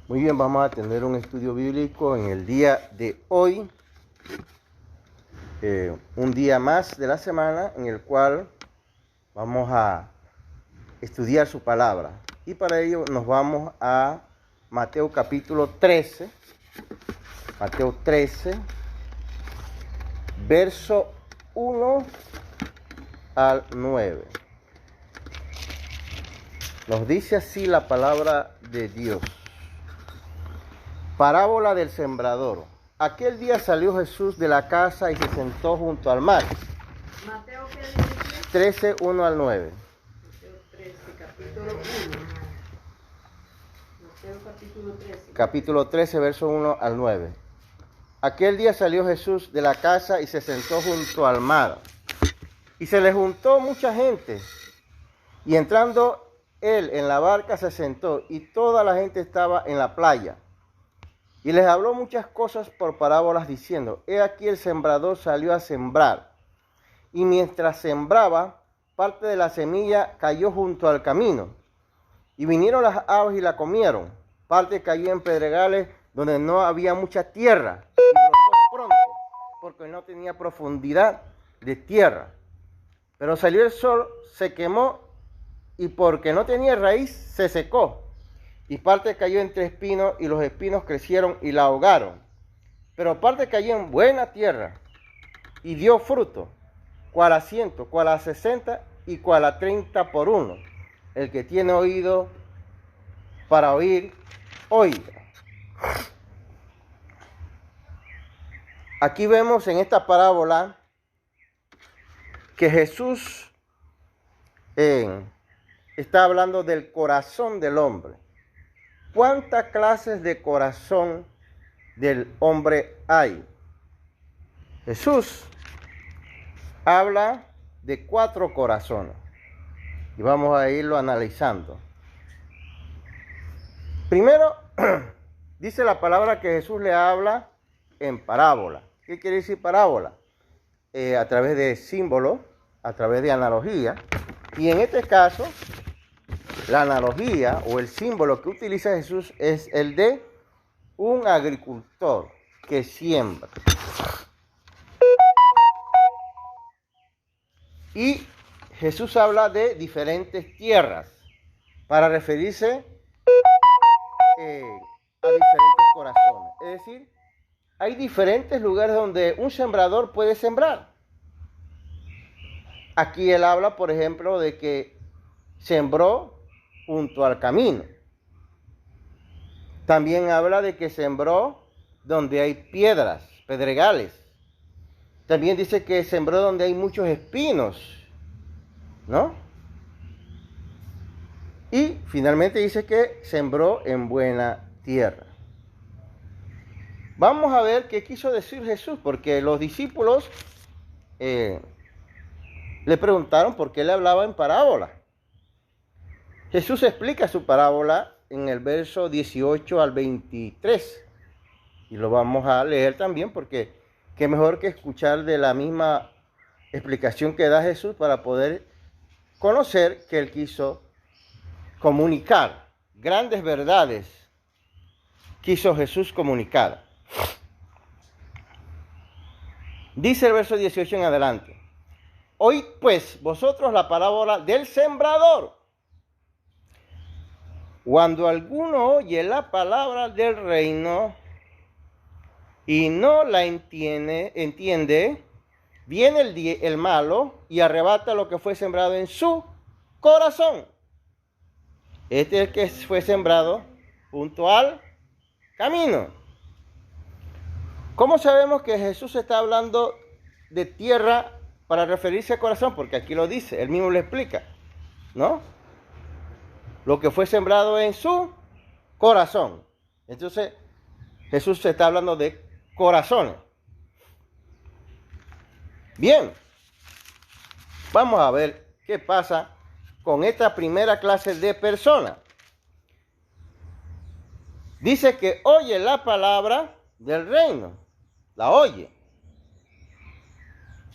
Muy bien, vamos a tener un estudio bíblico en el día de hoy, un día más de la semana en el cual vamos a estudiar su palabra. Y para ello nos vamos a Mateo capítulo 13, verso 1 al 9. Nos dice así la palabra de Dios. Parábola del sembrador. Aquel día salió Jesús de la casa y se sentó junto al mar. Mateo, ¿qué dice? 13, 1 al 9. Mateo 13, capítulo 1. Mateo capítulo 13. Capítulo 13, verso 1 al 9. Aquel día salió Jesús de la casa y se sentó junto al mar. Y se le juntó mucha gente. Y entrando él en la barca se sentó, y toda la gente estaba en la playa. Y les habló muchas cosas por parábolas, diciendo: He aquí el sembrador salió a sembrar. Y mientras sembraba, parte de la semilla cayó junto al camino. Y vinieron las aves y la comieron. Parte cayó en pedregales donde no había mucha tierra. Y brotó pronto, porque no tenía profundidad de tierra. Pero salió el sol, se quemó, y porque no tenía raíz, se secó. Y parte cayó entre espinos, y los espinos crecieron y la ahogaron. Pero parte cayó en buena tierra, y dio fruto, cual a 100, cual a 60, y cual a 30 por uno. El que tiene oído para oír, oiga. Aquí vemos en esta parábola que Jesús está hablando del corazón del hombre. ¿Cuántas clases de corazón del hombre hay? Jesús habla de 4 corazones y vamos a irlo analizando. Primero, dice la palabra que Jesús le habla en parábola. ¿Qué quiere decir parábola? A través de símbolos, a través de analogía. Y en este caso, la analogía o el símbolo que utiliza Jesús es el de un agricultor que siembra. Y Jesús habla de diferentes tierras para referirse a diferentes corazones. Es decir, hay diferentes lugares donde un sembrador puede sembrar. Aquí él habla, por ejemplo, de que sembró junto al camino. También habla de que sembró donde hay piedras, pedregales. También dice que sembró donde hay muchos espinos, ¿no? Y finalmente dice que sembró en buena tierra. Vamos a ver qué quiso decir Jesús, porque los discípulos le preguntaron por qué le hablaba en parábola. Jesús explica su parábola en el verso 18 al 23. Y lo vamos a leer también porque qué mejor que escuchar de la misma explicación que da Jesús para poder conocer que él quiso comunicar. Grandes verdades quiso Jesús comunicar. Dice el verso 18 en adelante: Oíd pues vosotros la parábola del sembrador. Cuando alguno oye la palabra del reino y no la entiende, viene el malo y arrebata lo que fue sembrado en su corazón. Este es el que fue sembrado junto al camino. ¿Cómo sabemos que Jesús está hablando de tierra para referirse al corazón? Porque aquí lo dice, él mismo lo explica, ¿no? Lo que fue sembrado en su corazón. Entonces, Jesús se está hablando de corazones. Bien, vamos a ver qué pasa con esta primera clase de personas. Dice que oye la palabra del reino, la oye.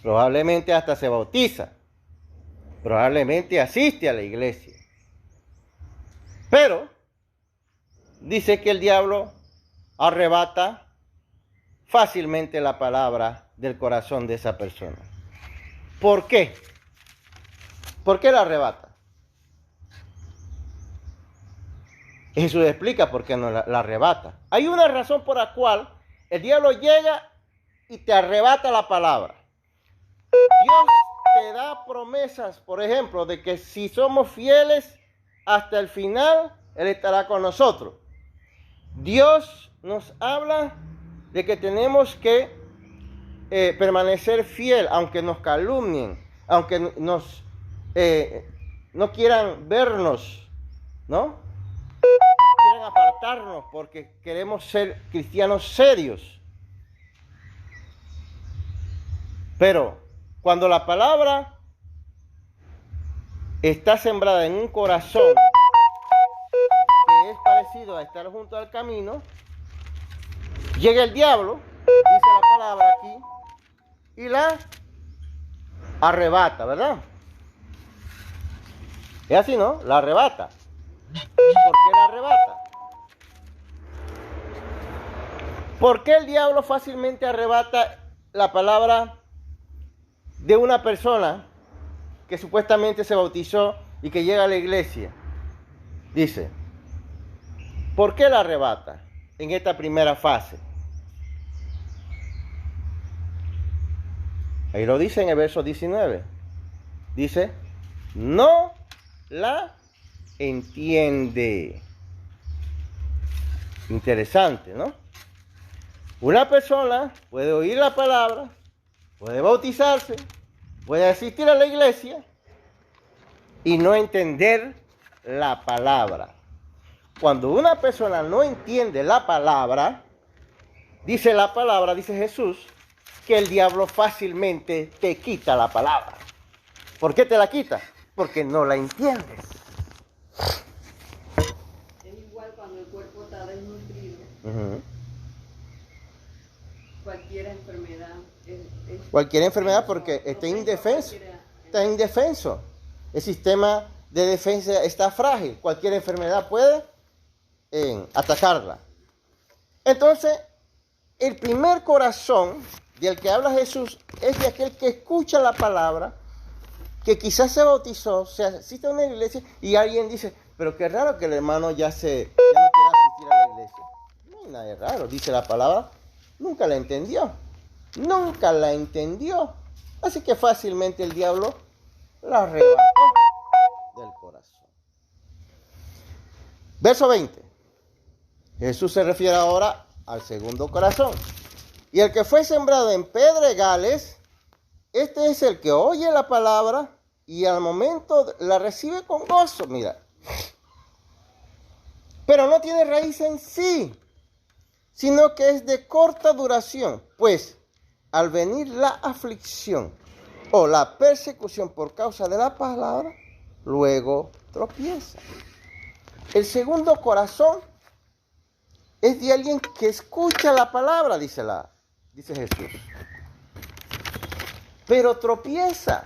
Probablemente hasta se bautiza. Probablemente asiste a la iglesia. Pero dice que el diablo arrebata fácilmente la palabra del corazón de esa persona. ¿Por qué? ¿Por qué la arrebata? Jesús explica por qué no la arrebata. Hay una razón por la cual el diablo llega y te arrebata la palabra. Dios te da promesas, por ejemplo, de que si somos fieles hasta el final, Él estará con nosotros. Dios nos habla de que tenemos que permanecer fiel, aunque nos calumnien, aunque no quieran vernos, ¿no? Quieren apartarnos porque queremos ser cristianos serios. Pero cuando la palabra está sembrada en un corazón que es parecido a estar junto al camino, llega el diablo, dice la palabra aquí, y la arrebata, ¿verdad? Es así, ¿no? La arrebata. ¿Por qué la arrebata? ¿Por qué el diablo fácilmente arrebata la palabra de una persona que supuestamente se bautizó y que llega a la iglesia? Dice, ¿por qué la arrebata en esta primera fase? Ahí lo dice en el verso 19. Dice, no la entiende. Interesante, ¿no? Una persona puede oír la palabra, puede bautizarse, puede asistir a la iglesia y no entender la palabra. Cuando una persona no entiende la palabra, dice Jesús, que el diablo fácilmente te quita la palabra. ¿Por qué te la quita? Porque no la entiendes. Es igual cuando el cuerpo está desnutrido. Uh-huh. Cualquier enfermedad. Cualquier enfermedad porque está indefenso. Está indefenso. El sistema de defensa está frágil. Cualquier enfermedad puede atacarla. Entonces, el primer corazón del que habla Jesús es de aquel que escucha la palabra, que quizás se bautizó, se asiste a una iglesia y alguien dice, pero qué raro que el hermano ya no quiera asistir a la iglesia. No hay nada de raro, dice la palabra, nunca la entendió. Nunca la entendió. Así que fácilmente el diablo la arrebató del corazón. Verso 20. Jesús se refiere ahora al segundo corazón. Y el que fue sembrado en pedregales, este es el que oye la palabra y al momento la recibe con gozo. Mira. Pero no tiene raíz en sí, sino que es de corta duración. Pues al venir la aflicción o la persecución por causa de la palabra, luego tropieza. El segundo corazón es de alguien que escucha la palabra, dice Jesús. Pero tropieza.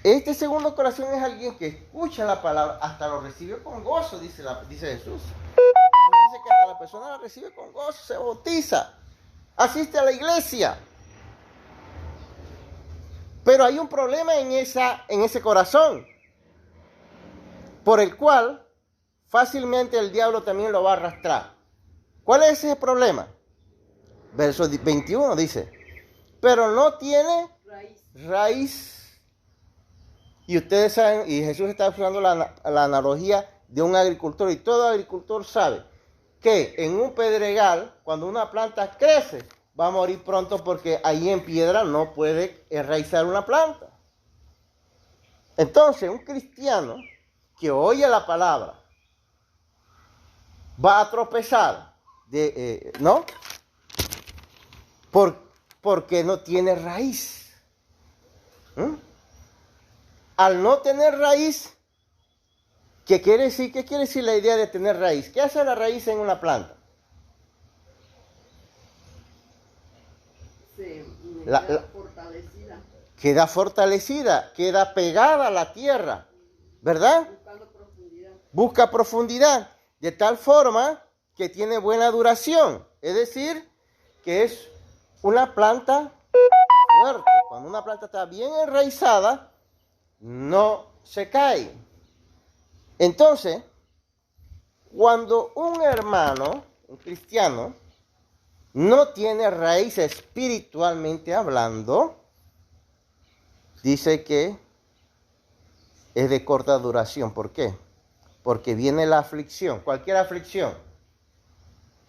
Este segundo corazón es alguien que escucha la palabra, hasta lo recibe con gozo, dice Jesús. Dice que hasta la persona la recibe con gozo, se bautiza, asiste a la iglesia. Pero hay un problema en ese corazón, por el cual fácilmente el diablo también lo va a arrastrar. ¿Cuál es ese problema? Verso 21 dice, pero no tiene raíz. Y ustedes saben, y Jesús está usando la analogía de un agricultor, y todo agricultor sabe que en un pedregal, cuando una planta crece, va a morir pronto porque ahí en piedra no puede enraizar una planta. Entonces, un cristiano que oye la palabra va a tropezar, ¿no? Porque no tiene raíz. Al no tener raíz, ¿qué quiere decir? ¿Qué quiere decir la idea de tener raíz? ¿Qué hace la raíz en una planta? Queda fortalecida. Queda fortalecida, queda pegada a la tierra, ¿verdad? Buscando profundidad. Busca profundidad. de tal forma que tiene buena duración. Es decir, que es una planta fuerte. Cuando una planta está bien enraizada, no se cae. Entonces, cuando un hermano, un cristiano, no tiene raíz espiritualmente hablando, dice que es de corta duración. ¿Por qué? Porque viene la aflicción, cualquier aflicción.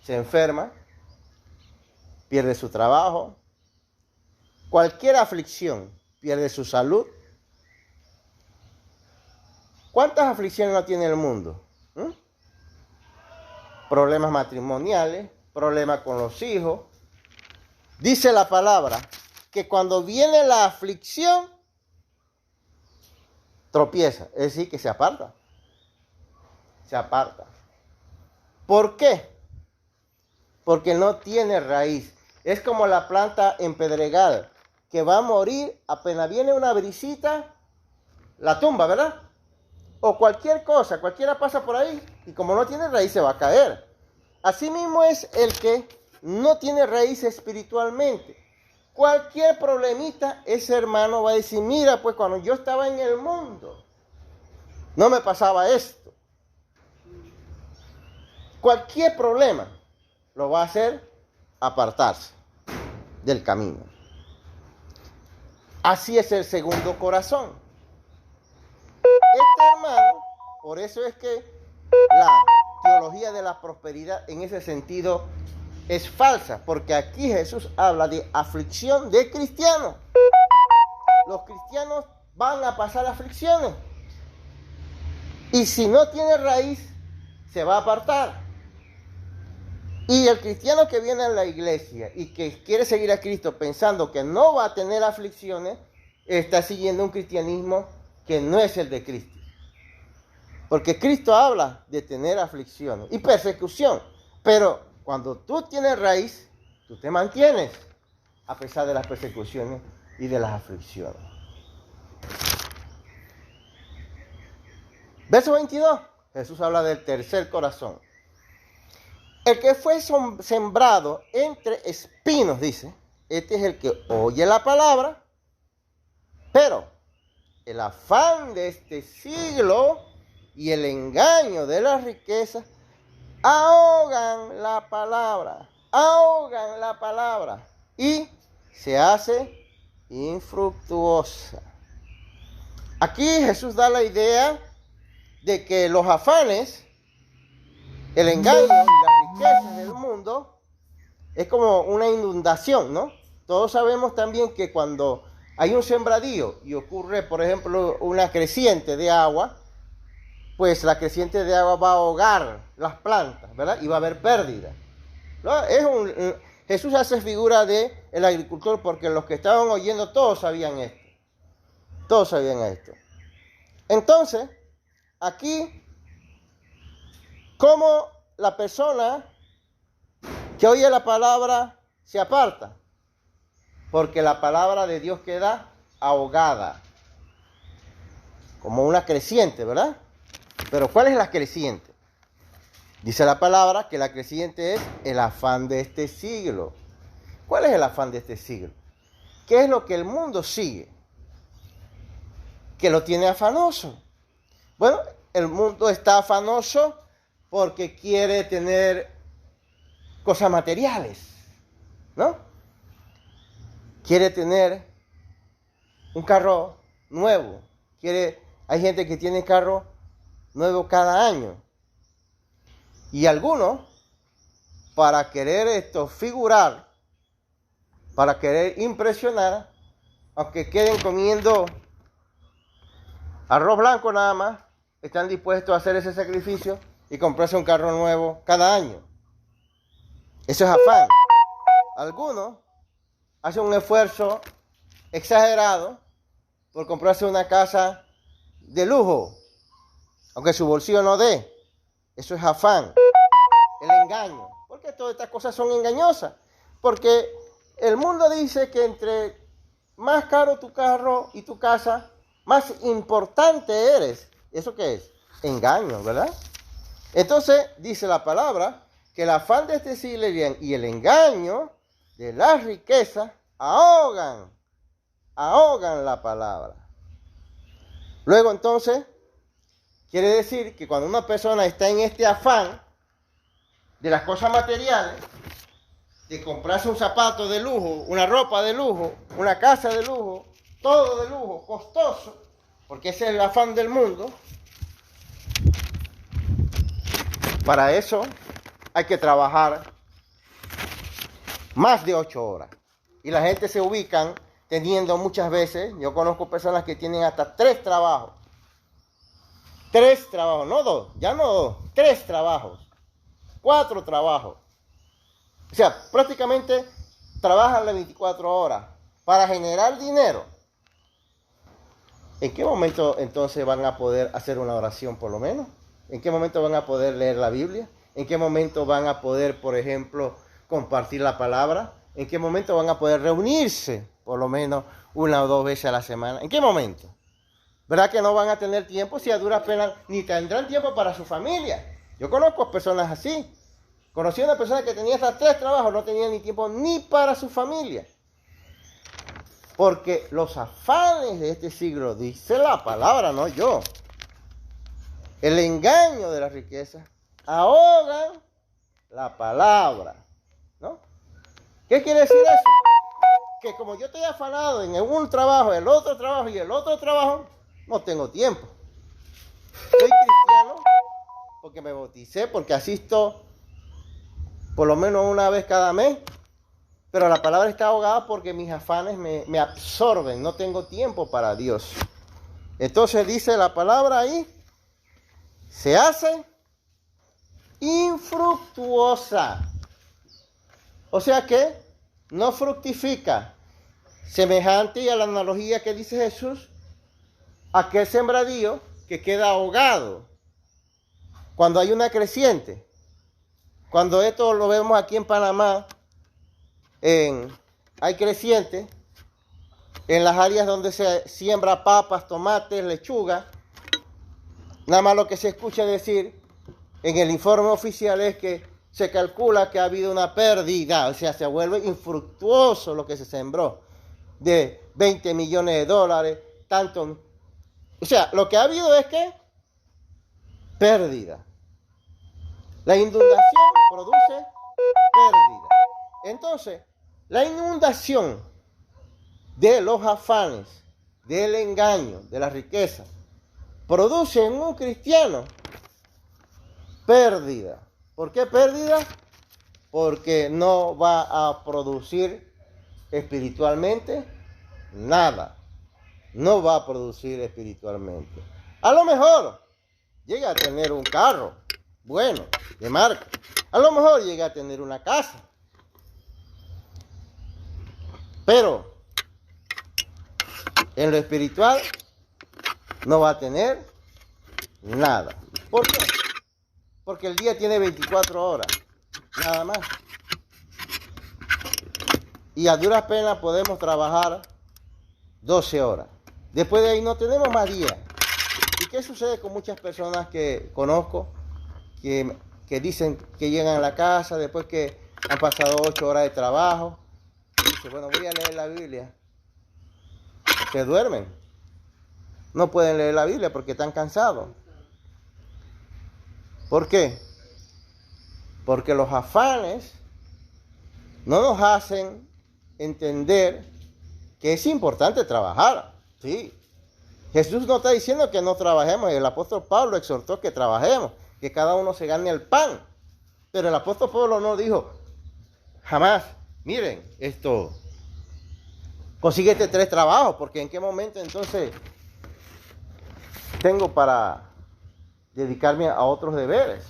Se enferma, pierde su trabajo, cualquier aflicción, pierde su salud. ¿Cuántas aflicciones no tiene el mundo? Problemas matrimoniales, problemas con los hijos. Dice la palabra que cuando viene la aflicción, tropieza, es decir, que se aparta. Se aparta. ¿Por qué? Porque no tiene raíz. Es como la planta en pedregal, que va a morir apenas viene una brisita, la tumba, ¿verdad? O cualquier cosa, cualquiera pasa por ahí y como no tiene raíz se va a caer. Asimismo es el que no tiene raíz espiritualmente. Cualquier problemita, ese hermano va a decir, mira, pues cuando yo estaba en el mundo, no me pasaba esto. Cualquier problema lo va a hacer apartarse del camino. Así es el segundo corazón. Este hermano, por eso es que la teología de la prosperidad en ese sentido es falsa, porque aquí Jesús habla de aflicción de cristianos. Los cristianos van a pasar aflicciones y si no tiene raíz se va a apartar. Y el cristiano que viene a la iglesia y que quiere seguir a Cristo pensando que no va a tener aflicciones, está siguiendo un cristianismo que no es el de Cristo. Porque Cristo habla de tener aflicciones y persecución. Pero cuando tú tienes raíz, tú te mantienes a pesar de las persecuciones y de las aflicciones. Verso 22. Jesús habla del tercer corazón. El que fue sembrado entre espinos, dice, este es el que oye la palabra, pero el afán de este siglo y el engaño de las riquezas ahogan la palabra y se hace infructuosa. Aquí Jesús da la idea de que los afanes, el engaño y las riquezas del mundo es como una inundación, ¿no? Todos sabemos también que cuando hay un sembradío y ocurre, por ejemplo, una creciente de agua, pues la creciente de agua va a ahogar las plantas, ¿verdad? Y va a haber pérdida. ¿No? Jesús hace figura de el agricultor porque los que estaban oyendo todos sabían esto. Todos sabían esto. Entonces, aquí, ¿cómo la persona que oye la palabra se aparta? Porque la palabra de Dios queda ahogada, como una creciente, ¿verdad? Pero ¿cuál es la creciente? Dice la palabra que la creciente es el afán de este siglo. ¿Cuál es el afán de este siglo? ¿Qué es lo que el mundo sigue? Que lo tiene afanoso. Bueno, el mundo está afanoso porque quiere tener cosas materiales, ¿no? Quiere tener un carro nuevo. Hay gente que tiene carro nuevo cada año. Y algunos, para querer figurar, para querer impresionar, aunque queden comiendo arroz blanco nada más, están dispuestos a hacer ese sacrificio y comprarse un carro nuevo cada año. Eso es afán. Algunos hacen un esfuerzo exagerado por comprarse una casa de lujo, aunque su bolsillo no dé. Eso es afán. El engaño. Porque todas estas cosas son engañosas. Porque el mundo dice que entre más caro tu carro y tu casa, más importante eres. ¿Eso qué es? Engaño, ¿verdad? Entonces, dice la palabra, que el afán de este siglo y el engaño de las riquezas ahogan la palabra. Luego, entonces, quiere decir que cuando una persona está en este afán de las cosas materiales, de comprarse un zapato de lujo, una ropa de lujo, una casa de lujo, todo de lujo, costoso, porque ese es el afán del mundo. Para eso hay que trabajar más de 8 horas. Y la gente se ubican teniendo muchas veces, yo conozco personas que tienen hasta 3 trabajos. 3 trabajos, no 2, ya no 2, 3 trabajos, 4 trabajos. O sea, prácticamente trabajan las 24 horas para generar dinero. ¿En qué momento entonces van a poder hacer una oración por lo menos? ¿En qué momento van a poder leer la Biblia? ¿En qué momento van a poder, por ejemplo, compartir la palabra? ¿En qué momento van a poder reunirse por lo menos 1 o 2 veces a la semana? ¿En qué momento? ¿Verdad que no van a tener tiempo? Si a duras penas ni tendrán tiempo para su familia. Yo conozco personas así. Conocí a una persona que tenía hasta 3 trabajos, no tenía ni tiempo ni para su familia. Porque los afanes de este siglo, dice la palabra, no yo, el engaño de la riqueza, ahogan la palabra, ¿no? ¿Qué quiere decir eso? Que como yo estoy afanado en un trabajo, el otro trabajo y el otro trabajo, no tengo tiempo. Soy cristiano porque me bauticé, porque asisto por lo menos una vez cada mes, pero la palabra está ahogada porque mis afanes me absorben, no tengo tiempo para Dios. Entonces dice la palabra ahí, se hace infructuosa. O sea que no fructifica. Semejante a la analogía que dice Jesús, aquel sembradío que queda ahogado cuando hay una creciente. Cuando esto lo vemos aquí en Panamá, hay creciente en las áreas donde se siembra papas, tomates, lechuga. Nada más lo que se escucha decir en el informe oficial es que se calcula que ha habido una pérdida, o sea, se vuelve infructuoso lo que se sembró, de 20 millones de dólares, tanto. O sea, lo que ha habido es que pérdida. La inundación produce pérdida. Entonces, la inundación de los afanes, del engaño, de la riqueza, produce en un cristiano pérdida. ¿Por qué pérdida? Porque no va a producir espiritualmente nada. No va a producir espiritualmente. A lo mejor llega a tener un carro bueno, de marca. A lo mejor llega a tener una casa. Pero en lo espiritual no va a tener nada. ¿Por qué? Porque el día tiene 24 horas, nada más. Y a duras penas podemos trabajar 12 horas. Después de ahí no tenemos más días. ¿Y qué sucede con muchas personas que conozco que dicen que llegan a la casa después que han pasado 8 horas de trabajo? Y dicen, bueno, voy a leer la Biblia. Se duermen. No pueden leer la Biblia porque están cansados. ¿Por qué? Porque los afanes no nos hacen entender que es importante trabajar. Sí. Jesús no está diciendo que no trabajemos. El apóstol Pablo exhortó que trabajemos, que cada uno se gane el pan. Pero el apóstol Pablo no dijo jamás, miren, consíguete 3 trabajos, porque en qué momento entonces tengo para dedicarme a otros deberes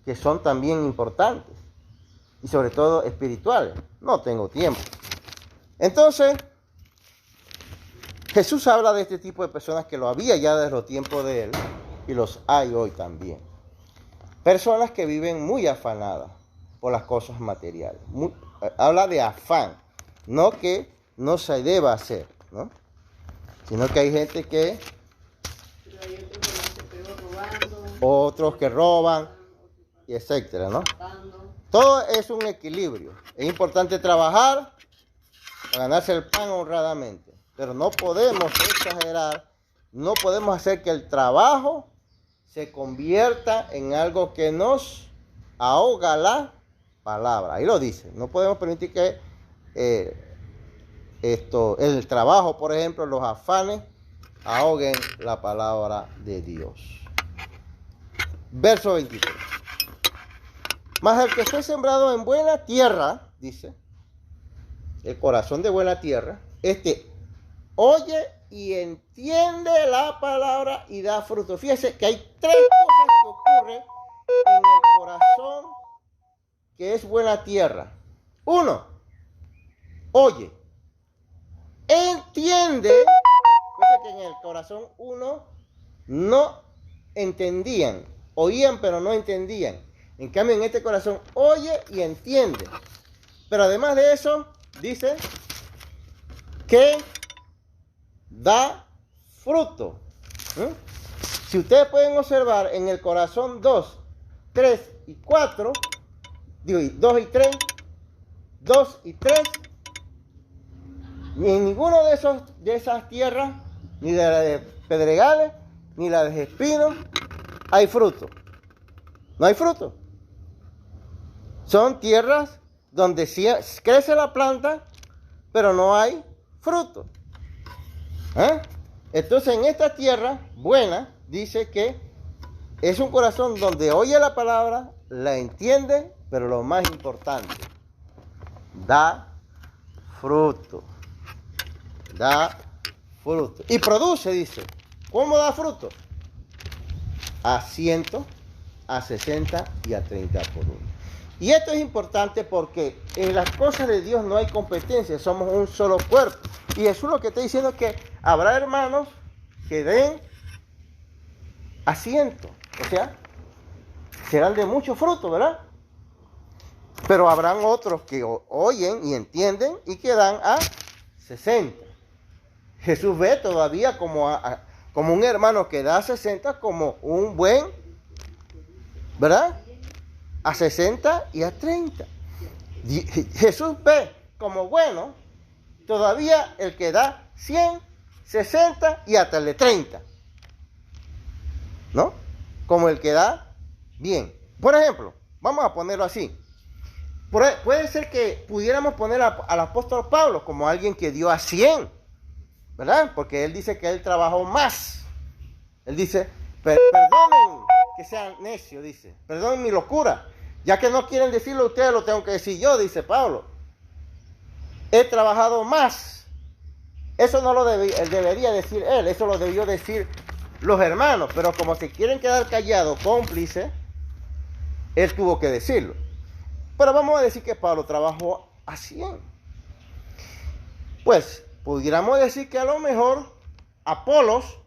que son también importantes y sobre todo espirituales. No tengo tiempo. Entonces, Jesús habla de este tipo de personas que lo había ya desde los tiempos de él y los hay hoy también. Personas que viven muy afanadas por las cosas materiales. Habla de afán, no que no se deba hacer, ¿no? Sino que hay gente que... Pero hay otros que se pegó robando. otros que roban, y etcétera, ¿no? Todo es un equilibrio. Es importante trabajar para ganarse el pan honradamente, pero no podemos exagerar, no podemos hacer que el trabajo se convierta en algo que nos ahoga la palabra. Ahí lo dice, no podemos permitir que el trabajo, por ejemplo, los afanes, ahoguen la palabra de Dios. Verso 23. Mas el que fue sembrado en buena tierra, dice, el corazón de buena tierra, oye y entiende la palabra y da fruto. Fíjese que hay tres cosas que ocurren en el corazón que es buena tierra. Uno, oye, entiende. Fíjese que en el corazón uno no entendían, oían pero no entendían. En cambio en este corazón oye y entiende. Pero además de eso, dice que da fruto. Si ustedes pueden observar en el corazón 2, 3 y 4, digo 2 y 3, 2 y 3, ni en ninguno de esas tierras, ni de la de pedregales, ni la de espinos, hay fruto. No hay fruto. Son tierras donde sí crece la planta, pero no hay fruto. Entonces en esta tierra buena dice que es un corazón donde oye la palabra, la entiende, pero lo más importante, da fruto. Da fruto. Y produce, dice. ¿Cómo da fruto? A 100, a 60 y a 30 por uno. Y esto es importante porque en las cosas de Dios no hay competencia, somos un solo cuerpo. Y Jesús lo que está diciendo es que habrá hermanos que den a 100, o sea, serán de mucho fruto, ¿verdad? Pero habrán otros que oyen y entienden y que dan a 60. Jesús ve todavía como un hermano que da a 60 como un buen, ¿verdad? A 60 y a 30. Jesús ve como bueno todavía el que da 100, 60 y hasta el de 30. ¿No? Como el que da bien. Por ejemplo, vamos a ponerlo así. Puede ser que pudiéramos poner al apóstol Pablo como alguien que dio a 100, ¿verdad? Porque él dice que él trabajó más. Él dice, perdonen que sean necios, dice. Perdonen mi locura. Ya que no quieren decirlo ustedes, lo tengo que decir yo, dice Pablo. He trabajado más. Eso no lo debería decir él, eso lo debió decir los hermanos. Pero como se quieren quedar callados, cómplices, él tuvo que decirlo. Pero vamos a decir que Pablo trabajó a 100. Pues, pudiéramos decir que a lo mejor Apolos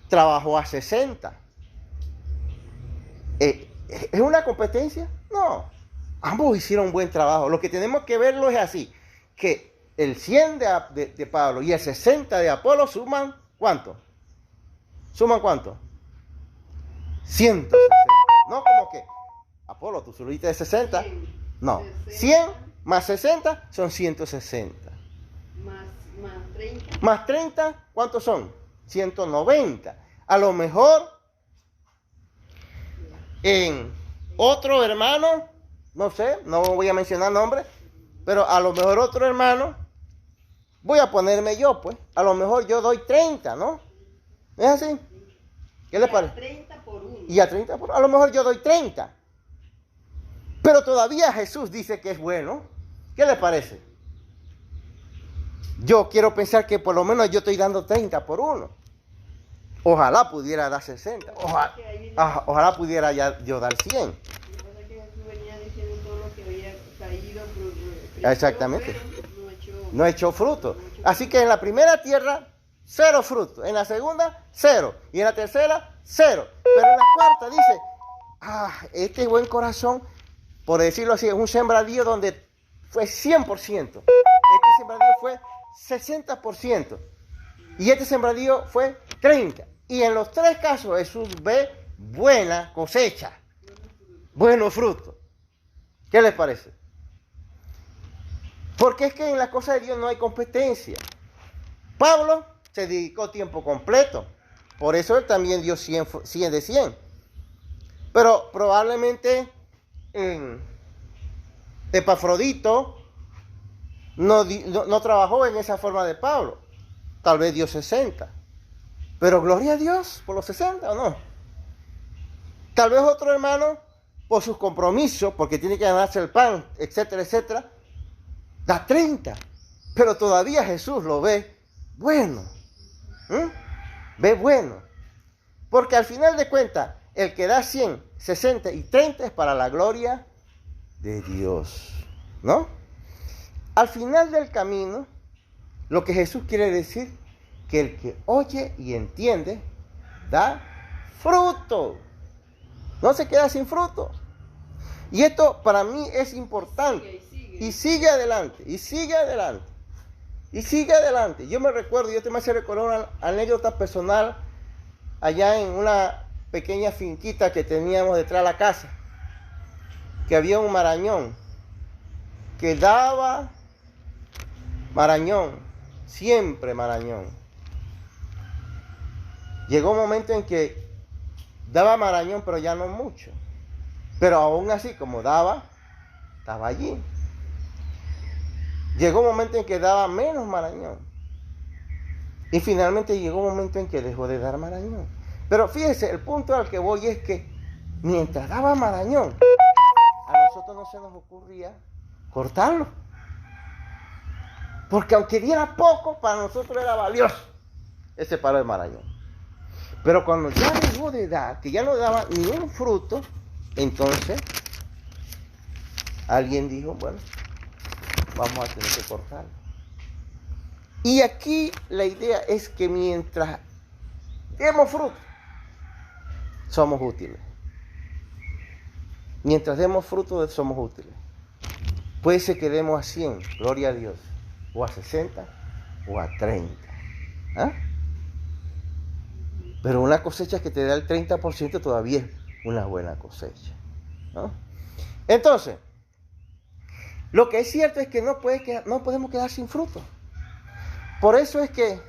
trabajó a 60. ¿Es una competencia? No. Ambos hicieron un buen trabajo. Lo que tenemos que verlo es así, que el 100 de Pablo y el 60 de Apolo suman ¿cuánto? ¿Suman cuánto? 160. No como que, Apolo, tú subiste de 60. No, 100 más 60 son 160. Más 30. Más 30, ¿cuántos son? 190. A lo mejor en otro hermano, no sé, no voy a mencionar nombres, pero a lo mejor otro hermano, voy a ponerme yo, pues, a lo mejor yo doy 30, ¿no? ¿Es así? ¿Qué le parece? 30 por 1. Y a 30 por 1, a lo mejor yo doy 30. Pero todavía Jesús dice que es bueno. ¿Qué le parece? Yo quiero pensar que por lo menos yo estoy dando 30 por 1. Ojalá pudiera dar 60. Ojalá pudiera yo dar 100. Exactamente. No echó fruto. Así que en la primera tierra, 0 fruto. En la segunda, 0. Y en la tercera, 0. Pero en la cuarta dice, este buen corazón, por decirlo así, es un sembradío donde fue 100%. Este sembradío fue 60%. Y este sembradío fue 30%. Y en los tres casos Jesús ve buena cosecha, buenos frutos. ¿Qué les parece? Porque es que en las cosas de Dios no hay competencia. Pablo se dedicó tiempo completo. Por eso él también dio 100 de 100. Pero probablemente Epafrodito no trabajó en esa forma de Pablo. Tal vez dio 60. Pero gloria a Dios por los 60, ¿o no? Tal vez otro hermano, por sus compromisos, porque tiene que ganarse el pan, etcétera, etcétera, da 30. Pero todavía Jesús lo ve bueno. Ve bueno. Porque al final de cuentas, el que da 100, 60 y 30 es para la gloria de Dios, ¿no? Al final del camino, lo que Jesús quiere decir, que el que oye y entiende, da fruto. No se queda sin fruto. Y esto para mí es importante. Y sigue adelante, y sigue adelante, y sigue adelante. Yo me recuerdo, yo te me hace recordar una anécdota personal allá en una pequeña finquita que teníamos detrás de la casa, que había un marañón que daba marañón, siempre marañón. Llegó un momento en que daba marañón, pero ya no mucho. Pero aún así, como daba, estaba allí. Llegó un momento en que daba menos marañón. Y finalmente llegó un momento en que dejó de dar marañón. Pero fíjese, el punto al que voy es que mientras daba marañón, a nosotros no se nos ocurría cortarlo. Porque aunque diera poco, para nosotros era valioso ese palo de marañón. Pero cuando ya dejó de dar, que ya no daba ni un fruto, entonces alguien dijo, bueno, vamos a tener que cortarlo. Y aquí la idea es que mientras demos fruto, somos útiles. Mientras demos fruto, somos útiles. Puede ser que demos a 100, gloria a Dios, o a 60, o a 30. ¿Ah? Pero una cosecha que te da el 30% todavía es una buena cosecha, ¿no? Entonces, lo que es cierto es que no podemos quedar sin fruto. Por eso es que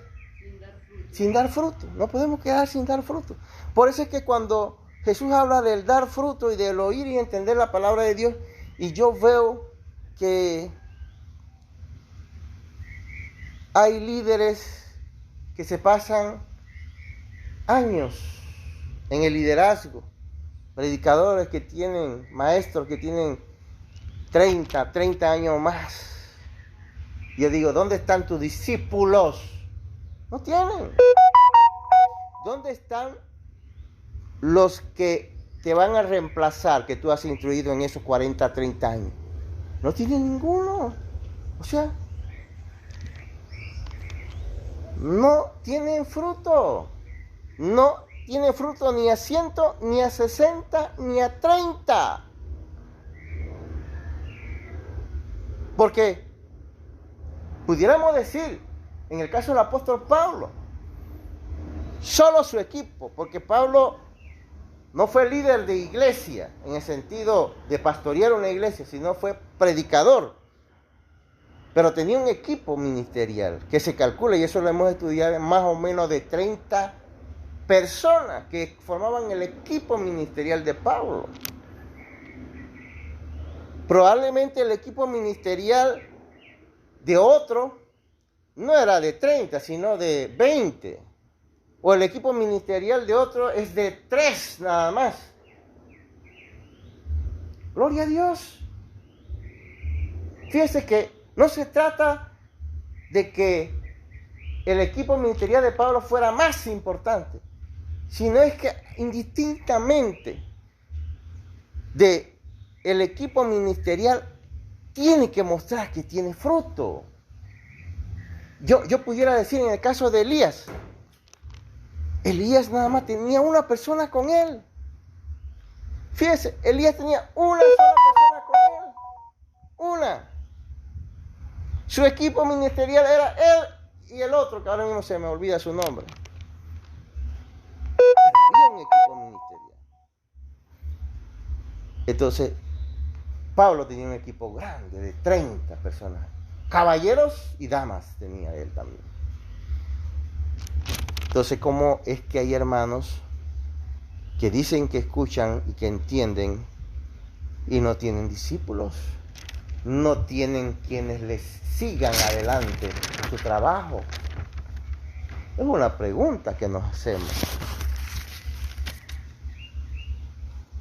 sin dar fruto, no podemos quedar sin dar fruto. Por eso es que cuando Jesús habla del dar fruto y del oír y entender la palabra de Dios, y yo veo que hay líderes que se pasan años en el liderazgo, predicadores que tienen, maestros que tienen 30 años más. Yo digo, ¿dónde están tus discípulos? No tienen. ¿Dónde están los que te van a reemplazar, que tú has instruido en esos 40, 30 años? No tienen ninguno. O sea, no tienen fruto. No tiene fruto ni a 100, ni a 60, ni a 30. Porque pudiéramos decir, en el caso del apóstol Pablo, solo su equipo, porque Pablo no fue líder de iglesia, en el sentido de pastorear una iglesia, sino fue predicador. Pero tenía un equipo ministerial que se calcula, y eso lo hemos estudiado, más o menos de 30 personas que formaban el equipo ministerial de Pablo. Probablemente el equipo ministerial de otro no era de 30, sino de 20. O el equipo ministerial de otro es de 3 nada más. Gloria a Dios. Fíjese que no se trata de que el equipo ministerial de Pablo fuera más importante, sino es que indistintamente de el equipo ministerial tiene que mostrar que tiene fruto. Yo pudiera decir en el caso de Elías nada más tenía una persona con él. Fíjese, Elías tenía una sola persona con él. Una. Su equipo ministerial era él y el otro, que ahora mismo se me olvida su nombre. ministerial. Entonces, Pablo tenía un equipo grande de 30 personas. Caballeros y damas tenía él también. Entonces, ¿cómo es que hay hermanos que dicen que escuchan y que entienden y no tienen discípulos? No tienen quienes les sigan adelante en su trabajo. Es una pregunta que nos hacemos.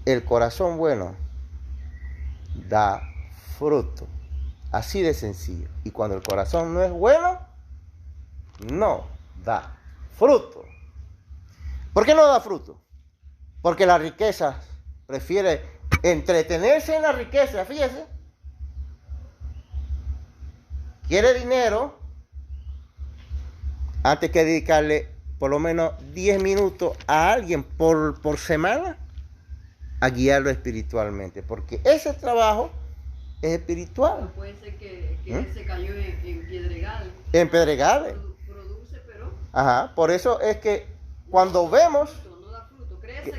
El corazón bueno da fruto. Así de sencillo. Y cuando el corazón no es bueno, no da fruto. ¿Por qué no da fruto? Porque la riqueza prefiere entretenerse en la riqueza, fíjese. Quiere dinero antes que dedicarle por lo menos 10 minutos a alguien por semana a guiarlo espiritualmente, porque ese trabajo es espiritual. No puede ser que él se cayó en Pedregales. En Pedregales. Produce, pero Ajá, por eso es que cuando vemos no da fruto. Crece,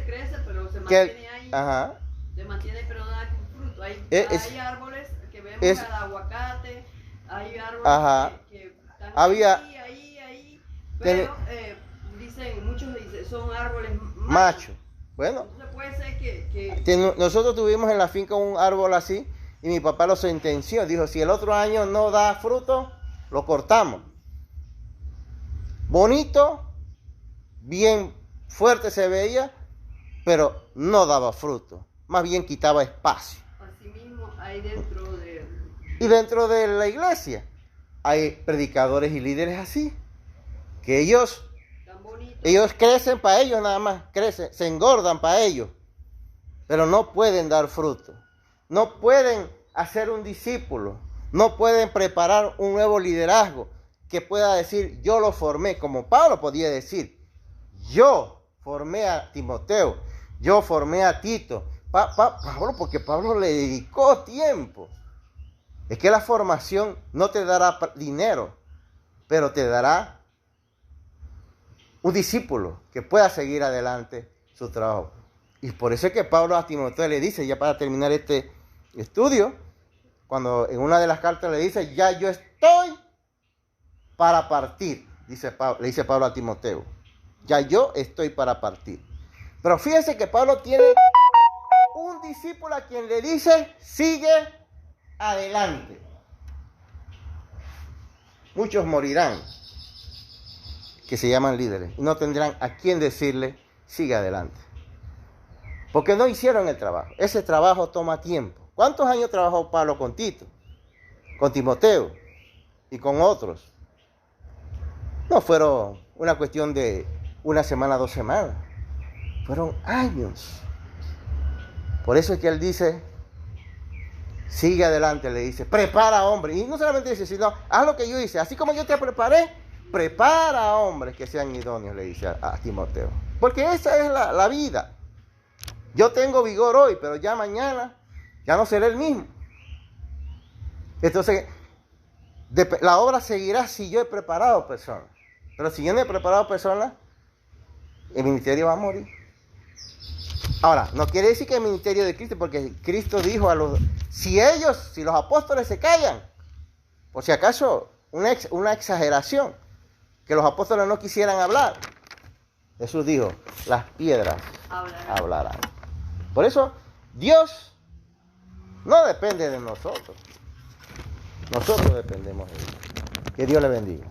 pero se que mantiene ahí. ajá, Se mantiene, pero no da fruto. Hay árboles que vemos, el aguacate, hay árboles ajá, que están había, ahí, pero muchos dicen, son árboles machos. Bueno, entonces puede ser que nosotros tuvimos en la finca un árbol así y mi papá lo sentenció. Dijo, si el otro año no da fruto, lo cortamos. Bonito, bien fuerte se veía, pero no daba fruto. Más bien quitaba espacio. así mismo hay dentro de... Y dentro de la iglesia hay predicadores y líderes así, que ellos crecen para ellos nada más, crecen, se engordan para ellos, pero no pueden dar fruto, no pueden hacer un discípulo, no pueden preparar un nuevo liderazgo que pueda decir, yo lo formé, como Pablo podía decir, yo formé a Timoteo, yo formé a Tito, Pablo, porque Pablo le dedicó tiempo. Es que la formación no te dará dinero, pero te dará un discípulo que pueda seguir adelante su trabajo. Y por eso es que Pablo a Timoteo le dice, ya para terminar este estudio, cuando en una de las cartas le dice, ya yo estoy para partir, le dice Pablo a Timoteo, ya yo estoy para partir. Pero fíjese que Pablo tiene un discípulo a quien le dice, sigue adelante. Muchos morirán que se llaman líderes y no tendrán a quien decirle sigue adelante, porque no hicieron el trabajo. Ese trabajo toma tiempo. ¿Cuántos años trabajó Pablo con Tito, con Timoteo y con otros? No fueron una cuestión de una semana, 2 semanas, fueron años. Por eso es que él dice sigue adelante, le dice, prepara hombres. Y no solamente dice, sino haz lo que yo hice. Así como yo te preparé, prepara hombres que sean idóneos, le dice a Timoteo. Porque esa es la vida. Yo tengo vigor hoy, pero ya mañana ya no seré el mismo. Entonces, la obra seguirá si yo he preparado personas. Pero si yo no he preparado personas, el ministerio va a morir. Ahora, no quiere decir que el ministerio de Cristo, porque Cristo dijo si los apóstoles se callan, por si acaso, una exageración, que los apóstoles no quisieran hablar. Jesús dijo, las piedras hablarán. Por eso, Dios no depende de nosotros. Nosotros dependemos de Dios. Que Dios le bendiga.